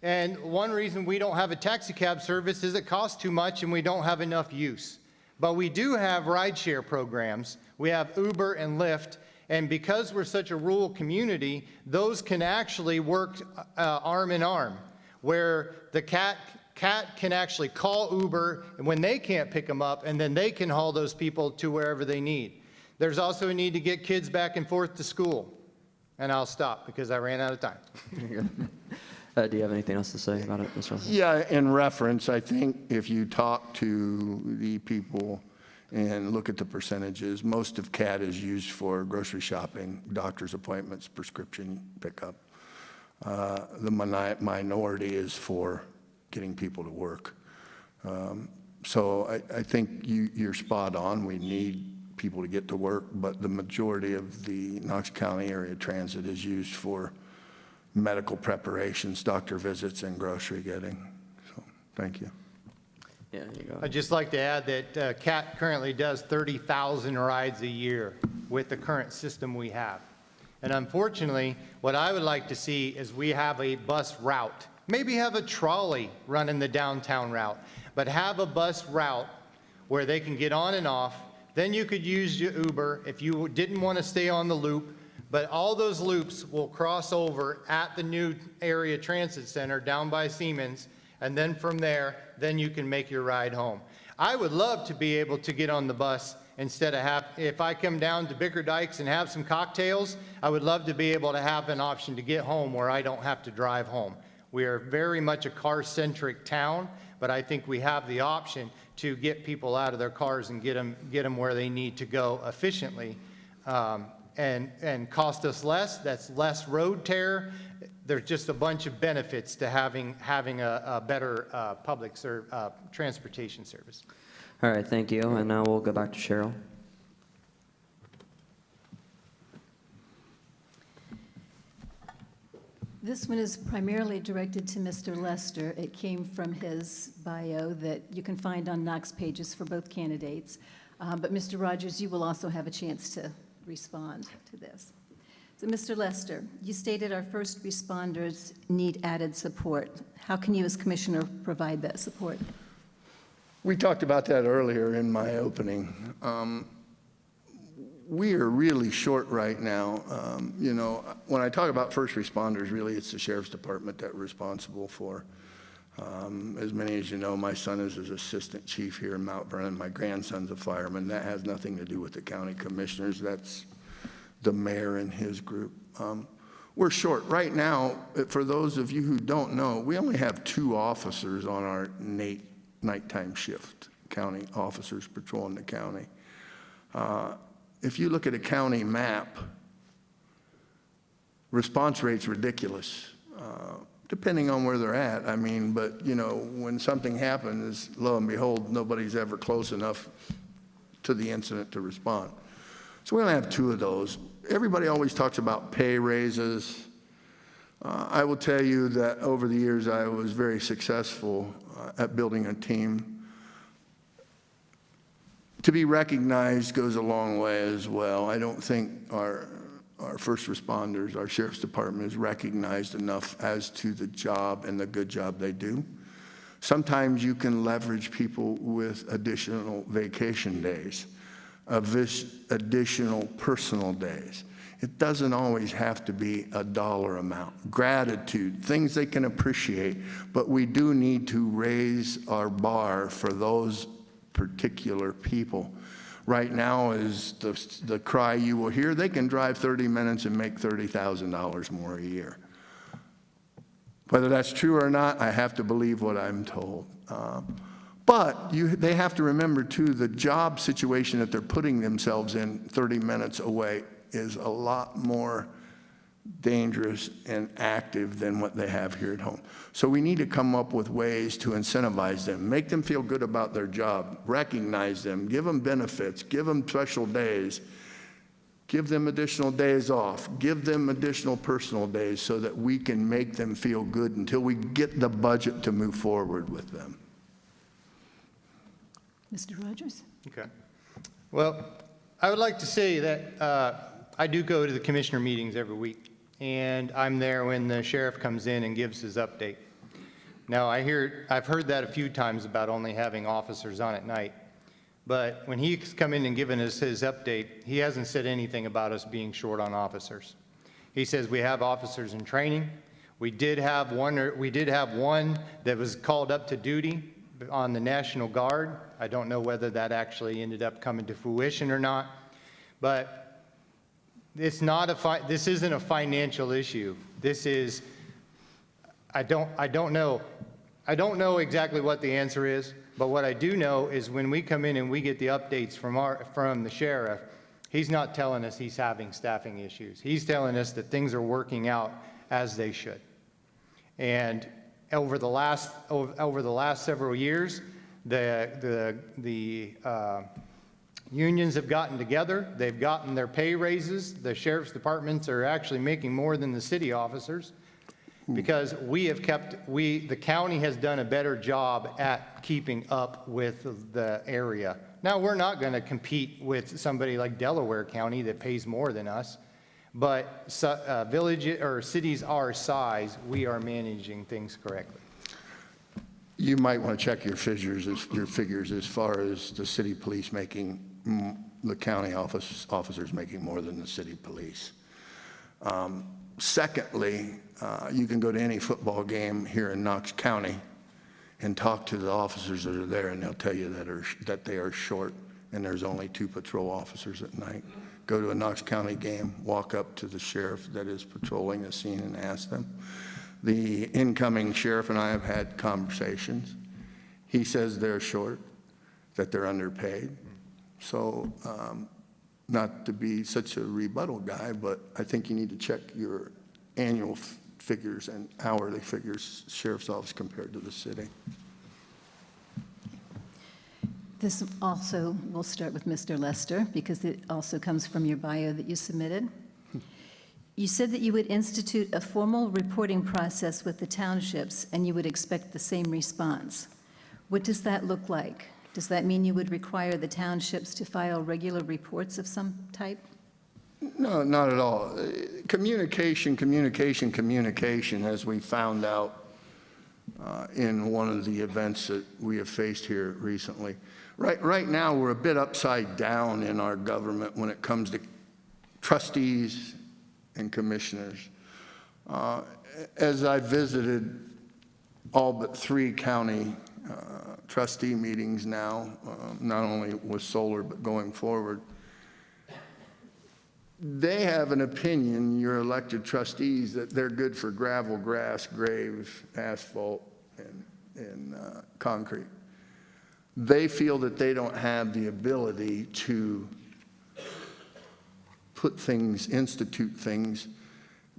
And one reason we don't have a taxi cab service is it costs too much and we don't have enough use. But we do have rideshare programs. We have Uber and Lyft. And because we're such a rural community, those can actually work arm in arm, where the CAT can actually call Uber when they can't pick them up, and then they can haul those people to wherever they need. There's also a need to get kids back and forth to school. And I'll stop because I ran out of time. Do you have anything else to say about it, Mr. Russell? Yeah, in reference, I think if you talk to the people and look at the percentages, most of CAT is used for grocery shopping, doctor's appointments, prescription pickup. The minority is for getting people to work. So I think you're spot on. We need people to get to work, but the majority of the Knox County area transit is used for medical preparations, doctor visits, and grocery getting. So, thank you. Yeah, you go. I'd just like to add that CAT currently does 30,000 rides a year with the current system we have. And unfortunately, what I would like to see is we have a bus route. Maybe have a trolley running the downtown route, but have a bus route where they can get on and off. Then you could use your Uber if you didn't want to stay on the loop. But all those loops will cross over at the new area transit center down by Siemens, and then from there, then you can make your ride home. I would love to be able to get on the bus instead of if I come down to Bickerdykes and have some cocktails, I would love to be able to have an option to get home where I don't have to drive home. We are very much a car-centric town, but I think we have the option to get people out of their cars and get them where they need to go efficiently. And cost us less. That's less road tear. There's just a bunch of benefits to having a better public transportation service. All right, thank you. And now we'll go back to Cheryl. This one is primarily directed to Mr. Lester. It came from his bio that you can find on Knox Pages for both candidates. But Mr. Rogers, you will also have a chance to respond to this. So Mr. Lester, you stated our first responders need added support. How can you as commissioner provide that support? We talked about that earlier in my opening. We are really short right now. You know, when I talk about first responders, really it's the Sheriff's Department that we're responsible for. As many as you know, my son is an assistant chief here in Mount Vernon. My grandson's a fireman. That has nothing to do with the county commissioners. That's the mayor and his group. We're short. Right now, for those of you who don't know, we only have 2 officers on our nighttime shift, county officers patrolling the county. If you look at a county map, response rate's ridiculous. Depending on where they're at. I mean, but you know, when something happens, lo and behold, nobody's ever close enough to the incident to respond. So we only have 2 of those. Everybody always talks about pay raises. I will tell you that over the years I was very successful at building a team. To be recognized goes a long way as well. I don't think our first responders, our Sheriff's Department is recognized enough as to the job and the good job they do. Sometimes you can leverage people with additional vacation days, additional personal days. It doesn't always have to be a dollar amount. Gratitude, things they can appreciate, but we do need to raise our bar for those particular people. Right now is the cry you will hear, they can drive 30 minutes and make $30,000 more a year. Whether that's true or not, I have to believe what I'm told. But they have to remember too, the job situation that they're putting themselves in 30 minutes away is a lot more dangerous and active than what they have here at home. So we need to come up with ways to incentivize them, make them feel good about their job, recognize them, give them benefits, give them special days, give them additional days off, give them additional personal days so that we can make them feel good until we get the budget to move forward with them. Mr. Rogers? Okay. Well, I would like to say that I do go to the commissioner meetings every week, and I'm there when the sheriff comes in and gives his update. Now, I've heard that a few times about only having officers on at night, but when he's come in and given us his update, he hasn't said anything about us being short on officers. He says we have officers in training. We did have one that was called up to duty on the National Guard. I don't know whether that actually ended up coming to fruition or not, but it's not this isn't a financial issue. This is, I don't know exactly what the answer is, but what I do know is when we come in and we get the updates from the sheriff, he's not telling us he's having staffing issues. He's telling us that things are working out as they should. And over the last several years, the unions have gotten together. They've gotten their pay raises. The sheriff's departments are actually making more than the city officers because the county has done a better job at keeping up with the area. Now, we're not going to compete with somebody like Delaware County that pays more than us, but villages or cities our size, we are managing things correctly. You might want to check your figures as far as the city police making, the county officers making more than the city police. Secondly, you can go to any football game here in Knox County and talk to the officers that are there, and they'll tell you that they are short, and there's only 2 patrol officers at night. Go to a Knox County game, walk up to the sheriff that is patrolling the scene and ask them. The incoming sheriff and I have had conversations. He says they're short, that they're underpaid. So not to be such a rebuttal guy, but I think you need to check your annual figures and hourly figures, sheriff's office compared to the city. This also will start with Mr. Lester because it also comes from your bio that you submitted. You said that you would institute a formal reporting process with the townships and you would expect the same response. What does that look like? Does that mean you would require the townships to file regular reports of some type? No, not at all. Communication, as we found out in one of the events that we have faced here recently. Right now, we're a bit upside down in our government when it comes to trustees and commissioners. As I visited all but 3 county trustee meetings now, not only with solar, but going forward, they have an opinion, your elected trustees, that they're good for gravel, grass, grave, asphalt, and concrete. They feel that they don't have the ability to institute things,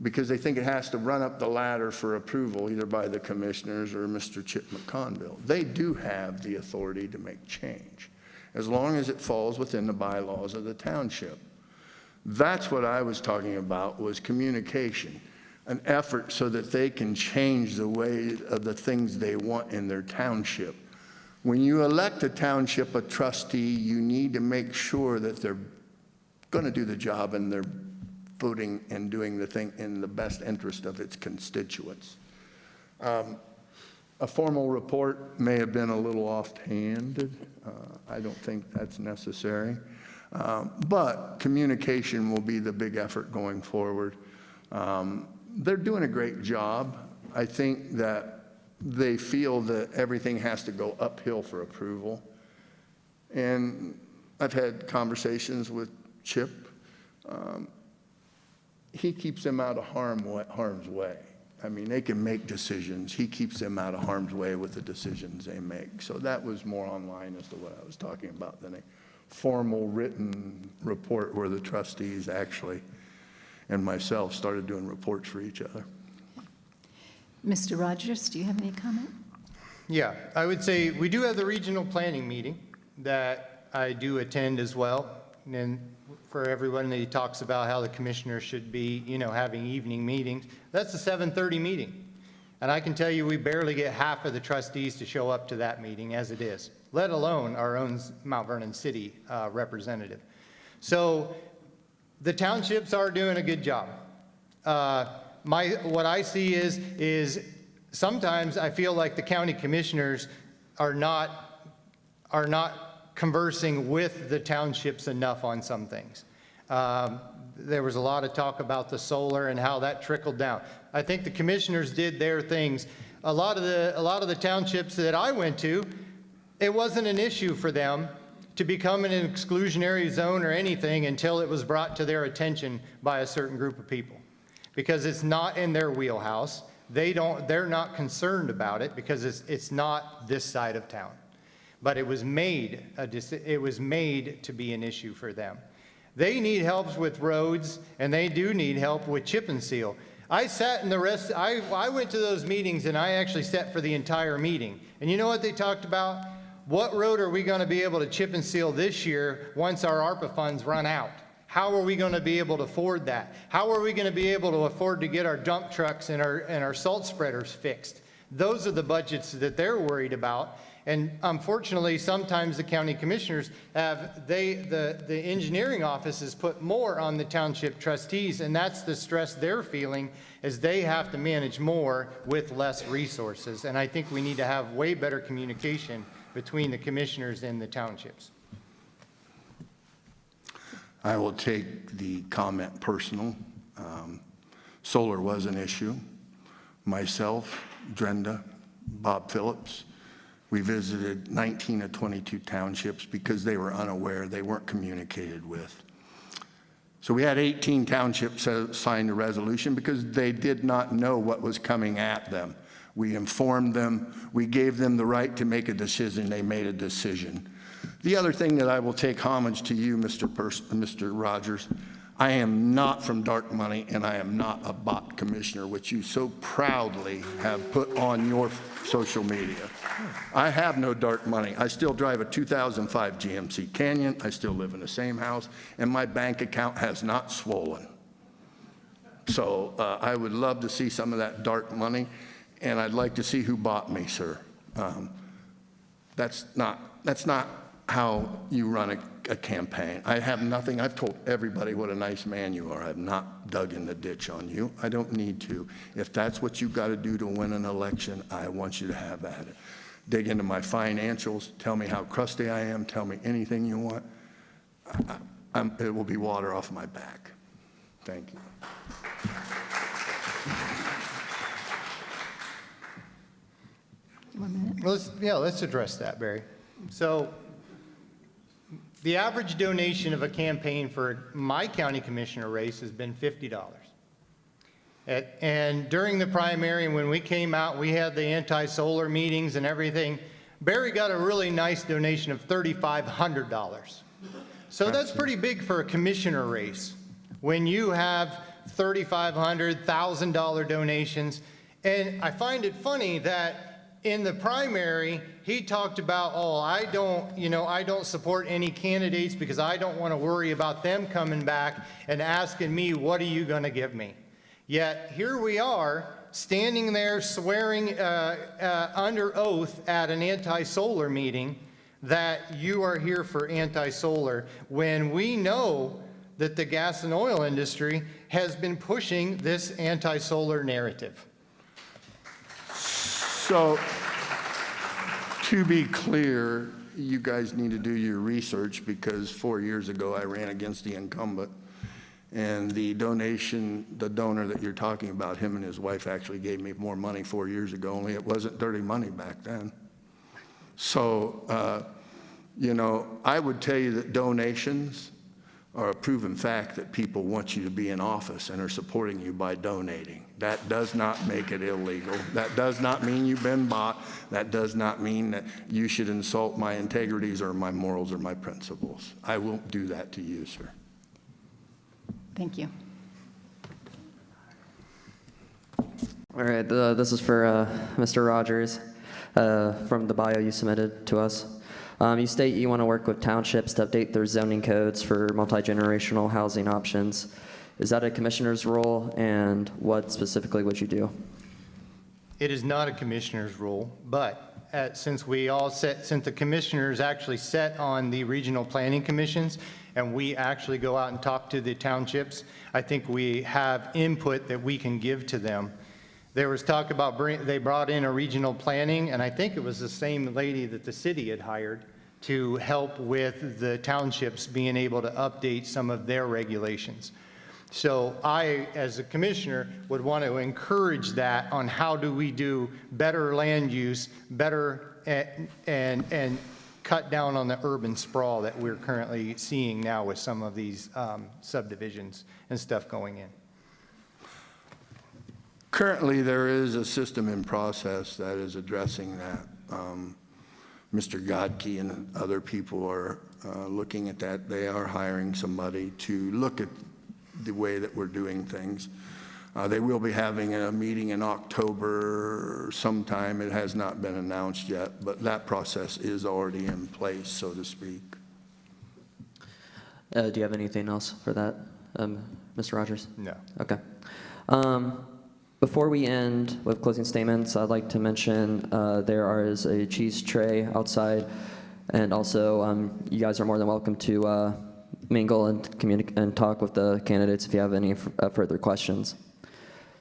because they think it has to run up the ladder for approval either by the commissioners or Mr. Chip McConville. They do have the authority to make change, as long as it falls within the bylaws of the township. That's what I was talking about, was communication, an effort so that they can change the way of the things they want in their township. When you elect a township a trustee, you need to make sure that they're going to do the job and they're voting and doing the thing in the best interest of its constituents. A formal report may have been a little offhanded. I don't think that's necessary. But communication will be the big effort going forward. They're doing a great job. I think that they feel that everything has to go uphill for approval. And I've had conversations with Chip. He keeps them out of harm's way. I mean, they can make decisions. He keeps them out of harm's way with the decisions they make. So that was more online as to what I was talking about than a formal written report where the trustees actually and myself started doing reports for each other. Mr. Rogers, do you have any comment? Yeah, I would say we do have the regional planning meeting that I do attend as well. And for everyone that he talks about how the commissioner should be, having evening meetings, that's a 7:30 meeting. And I can tell you we barely get half of the trustees to show up to that meeting as it is, let alone our own Mount Vernon City representative. So the townships are doing a good job. What I see is sometimes I feel like the county commissioners are not conversing with the townships enough on some things. There was a lot of talk about the solar and how that trickled down. I think the commissioners did their things. A lot of the townships that I went to, it wasn't an issue for them to become an exclusionary zone or anything until it was brought to their attention by a certain group of people, because it's not in their wheelhouse. They're not concerned about it because it's not this side of town. But it was made to be an issue for them. They need help with roads, and they do need help with chip and seal. I went to those meetings, and I actually sat for the entire meeting. And you know what they talked about? What road are we going to be able to chip and seal this year once our ARPA funds run out? How are we going to be able to afford that? How are we going to be able to afford to get our dump trucks and our salt spreaders fixed? Those are the budgets that they're worried about. And unfortunately, sometimes the county commissioners the engineering offices put more on the township trustees, and that's the stress they're feeling, is they have to manage more with less resources. And I think we need to have way better communication between the commissioners and the townships. I will take the comment personal. Solar was an issue. Myself, Drenda, Bob Phillips, we visited 19 of 22 townships because they were unaware, they weren't communicated with. So we had 18 townships sign a resolution because they did not know what was coming at them. We informed them, we gave them the right to make a decision, they made a decision. The other thing that I will take homage to you, Mr. Rogers, I am not from dark money and I am not a bot commissioner, which you so proudly have put on your social media. I have no dark money. I still drive a 2005 GMC Canyon. I still live in the same house, and my bank account has not swollen. So I would love to see some of that dark money, and I'd like to see who bought me, sir. That's not how you run a campaign. I have nothing. I've told everybody what a nice man you are. I've not dug in the ditch on you. I don't need to. If that's what you've got to do to win an election, I want you to have at it. Dig into my financials. Tell me how crusty I am. Tell me anything you want. It will be water off my back. Thank you. One minute. Let's address that, Barry. So the average donation of a campaign for my county commissioner race has been $50. And during the primary, and when we came out, we had the anti-solar meetings and everything. Barry got a really nice donation of $3,500. So that's pretty big for a commissioner race. When you have $3,500, $1,000 donations. And I find it funny that in the primary, he talked about, I don't support any candidates because I don't want to worry about them coming back and asking me, what are you going to give me? Yet here we are standing there swearing under oath at an anti-solar meeting that you are here for anti-solar, when we know that the gas and oil industry has been pushing this anti-solar narrative? So, to be clear, you guys need to do your research, because 4 years ago I ran against the incumbent, and the donor that you're talking about, him and his wife actually gave me more money 4 years ago, only it wasn't dirty money back then. So, you know, I would tell you that donations are a proven fact, that people want you to be in office and are supporting you by donating. That does not make it illegal. That does not mean you've been bought. That does not mean that you should insult my integrities or my morals or my principles. I won't do that to you, sir. Thank you. All right, this is for Mr. Rogers from the bio you submitted to us. You state you want to work with townships to update their zoning codes for multi-generational housing options. Is that a commissioner's role, and what specifically would you do? It is not a commissioner's role, but since the commissioners actually set on the regional planning commissions, and we actually go out and talk to the townships, I think we have input that we can give to them. There was talk about they brought in a regional planning, and I think it was the same lady that the city had hired to help with the townships being able to update some of their regulations. So I, as a commissioner, would want to encourage that on how do we do better land use, better and cut down on the urban sprawl that we're currently seeing now with some of these subdivisions and stuff going in. Currently, there is a system in process that is addressing that. Mr. Godke and other people are looking at that. They are hiring somebody to look at the way that we're doing things. They will be having a meeting in October sometime. It has not been announced yet, but that process is already in place, so to speak. Do you have anything else for that, Mr. Rogers? No. Okay. Before we end with closing statements, I'd like to mention there is a cheese tray outside, and also you guys are more than welcome to mingle and communicate and talk with the candidates if you have any further questions.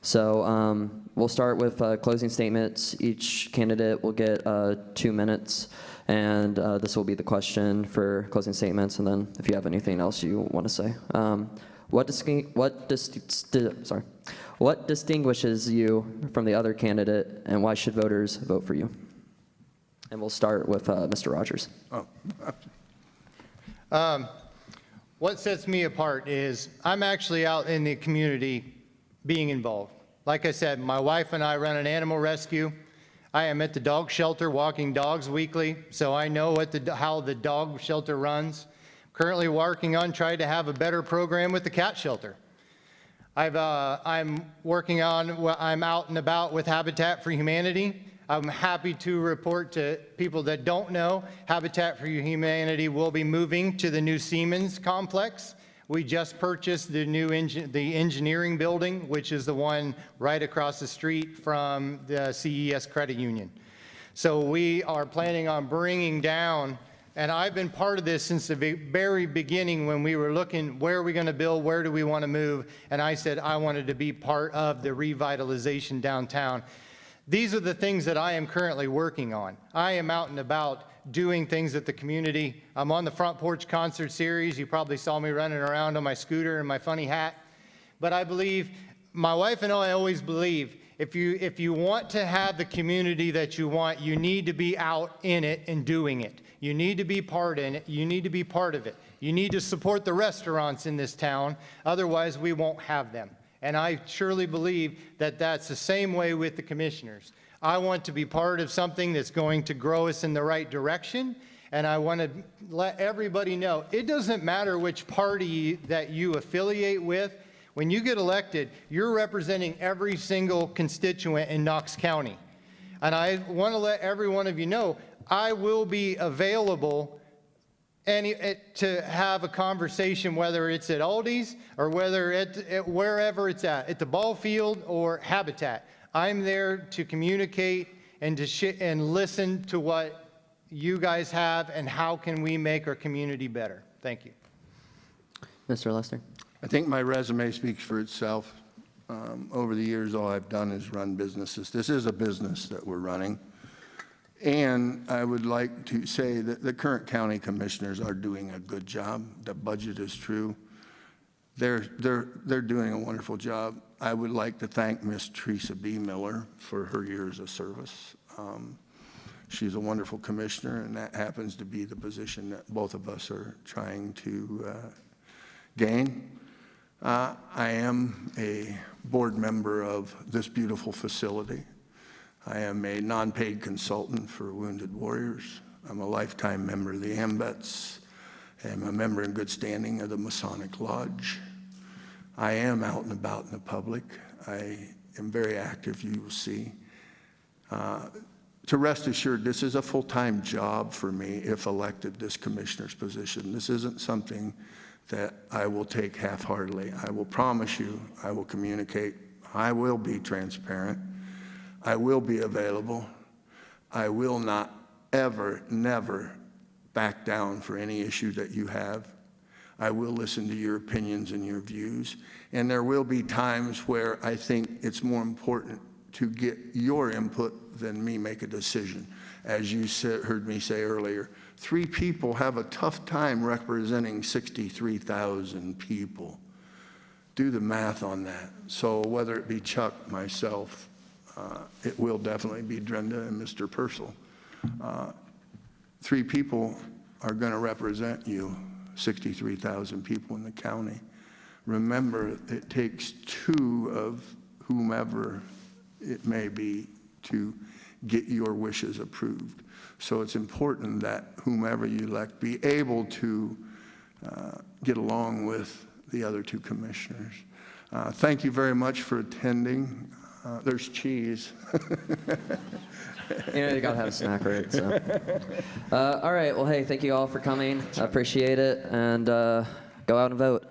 So we'll start with closing statements. Each candidate will get 2 minutes, and this will be the question for closing statements, and then if you have anything else you want to say. What distinguishes you from the other candidate, and why should voters vote for you? And we'll start with Mr. Rogers. What sets me apart is I'm actually out in the community being involved. Like I said, my wife and I run an animal rescue. I am at the dog shelter walking dogs weekly, so I know how the dog shelter runs. Currently working on trying to have a better program with the cat shelter. I'm out and about with Habitat for Humanity. I'm happy to report to people that don't know, Habitat for Humanity will be moving to the new Siemens complex. We just purchased the new engineering building, which is the one right across the street from the CES Credit Union. So we are planning on bringing down, and I've been part of this since the very beginning when we were looking, where are we going to build, where do we want to move, and I said I wanted to be part of the revitalization downtown. These are the things that I am currently working on. I am out and about doing things at the community. I'm on the Front Porch Concert Series. You probably saw me running around on my scooter and my funny hat. But I believe, my wife and I always believe, if you want to have the community that you want, you need to be out in it and doing it. You need to be part in it. You need to be part of it. You need to support the restaurants in this town. Otherwise, we won't have them. And I surely believe that that's the same way with the commissioners. I want to be part of something that's going to grow us in the right direction, and I want to let everybody know, it doesn't matter which party that you affiliate with. When you get elected, you're representing every single constituent in Knox County. And I want to let every one of you know, I will be available to have a conversation, whether it's at Aldi's or whether wherever it's at the ball field or Habitat. I'm there to communicate and and listen to what you guys have and how can we make our community better. Thank you. Mr. Lester? I think my resume speaks for itself. Over the years, all I've done is run businesses. This is a business that we're running. And I would like to say that the current county commissioners are doing a good job. The budget is true. They're doing a wonderful job. I would like to thank Miss Teresa Bemiller for her years of service. She's a wonderful commissioner, and that happens to be the position that both of us are trying to gain. I am a board member of this beautiful facility. I am a non-paid consultant for Wounded Warriors. I'm a lifetime member of the AMVETS. I'm a member in good standing of the Masonic Lodge. I am out and about in the public. I am very active, you will see. To rest assured, this is a full-time job for me if elected, this commissioner's position. This isn't something that I will take half-heartedly. I will promise you, I will communicate. I will be transparent. I will be available. I will not ever, never back down for any issue that you have. I will listen to your opinions and your views. And there will be times where I think it's more important to get your input than me make a decision. As you heard me say earlier, 3 people have a tough time representing 63,000 people. Do the math on that. So whether it be Chuck, myself, it will definitely be Drenda and Mr. Purcell. 3 people are going to represent you, 63,000 people in the county. Remember, it takes 2 of whomever it may be to get your wishes approved. So it's important that whomever you elect be able to get along with the other 2 commissioners. Thank you very much for attending. There's cheese. You gotta have a snack, right? So. All right, well, hey, thank you all for coming. I appreciate it, and go out and vote.